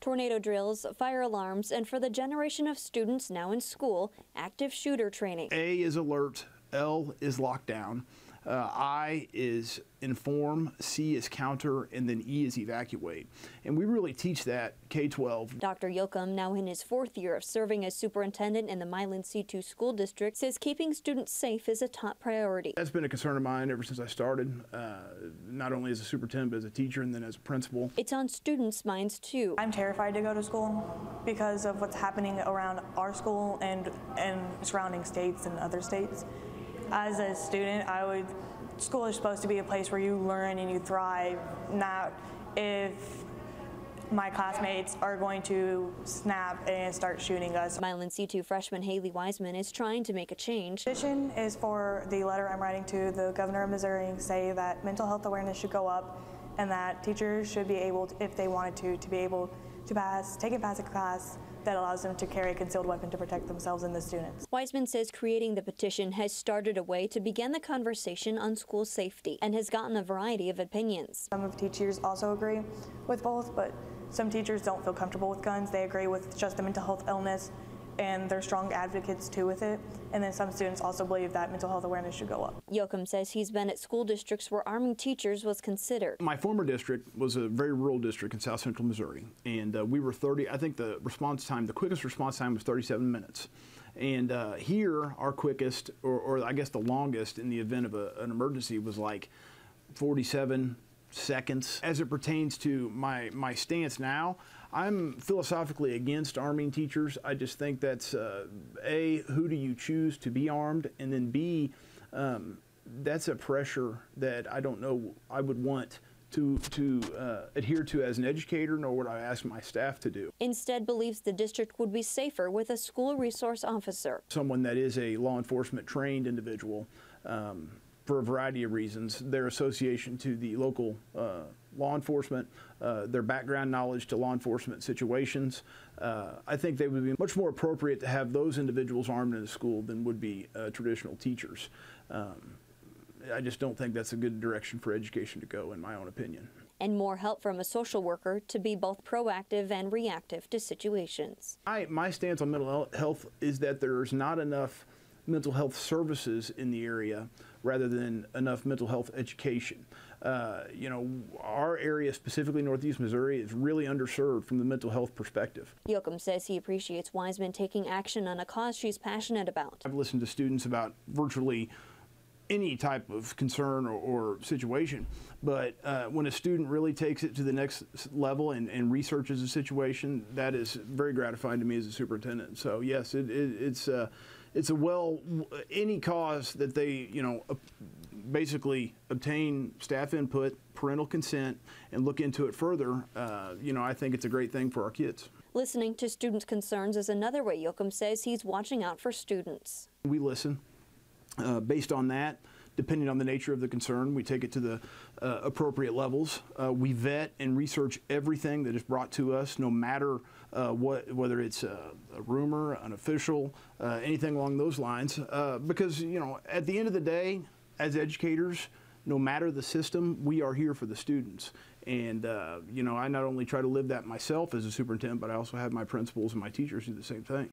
tornado drills, fire alarms, and for the generation of students now in school, active shooter training. A is alert, L is lockdown, I is inform, C is counter, and then E is evacuate. And we really teach that K-12. Dr. Yoakum, now in his 4th year of serving as superintendent in the Milan C2 school district, says keeping students safe is a top priority. That's been a concern of mine ever since I started, not only as a superintendent, but as a teacher and then as a principal. It's on students' minds too. I'm terrified to go to school because of what's happening around our school and surrounding states and other states. As a student, school is supposed to be a place where you learn and you thrive, not if my classmates are going to snap and start shooting us. Milan C2 freshman Haley Wiseman is trying to make a change. The petition is for the letter I'm writing to the governor of Missouri and say that mental health awareness should go up and that teachers should be able to, if they wanted to be able to take and pass a class that allows them to carry a concealed weapon to protect themselves and the students. Wiseman says creating the petition has started a way to begin the conversation on school safety and has gotten a variety of opinions. Some of the teachers also agree with both, but some teachers don't feel comfortable with guns. They agree with just the mental health illness, and they're strong advocates too with it. And then some students also believe that mental health awareness should go up. Yoakum says he's been at school districts where arming teachers was considered. My former district was a very rural district in south central Missouri, and we were I think the quickest response time was 37 minutes. And here, our quickest, or I guess the longest in the event of an emergency was like 47 seconds. As it pertains to my stance now, I'm philosophically against arming teachers. I just think that's A, who do you choose to be armed, and then B, that's a pressure that I don't know I would want to adhere to as an educator, nor would I ask my staff to do. Instead, believes the district would be safer with a school resource officer. Someone that is a law enforcement trained individual, for a variety of reasons, their association to the local law enforcement, their background knowledge to law enforcement situations. I think they would be much more appropriate to have those individuals armed in the school than would be traditional teachers. I just don't think that's a good direction for education to go, in my own opinion. And more help from a social worker to be both proactive and reactive to situations. My stance on mental health is that there's not enough mental health services in the area rather than enough mental health education. You know, our area, specifically Northeast Missouri, is really underserved from the mental health perspective. Yoakum says he appreciates Wiseman taking action on a cause she's passionate about. I've listened to students about virtually any type of concern or situation, but when a student really takes it to the next level and researches a situation, that is very gratifying to me as a superintendent. So yes, it's any cause that they, you know, basically obtain staff input, parental consent, and look into it further, you know, I think it's a great thing for our kids. Listening to students' concerns is another way Yoakum says he's watching out for students. We listen. Based on that, depending on the nature of the concern, we take it to the appropriate levels. We vet and research everything that is brought to us, no matter whether it's a rumor, an official, anything along those lines. Because, you know, at the end of the day, as educators, no matter the system, we are here for the students. And, you know, I not only try to live that myself as a superintendent, but I also have my principals and my teachers do the same thing.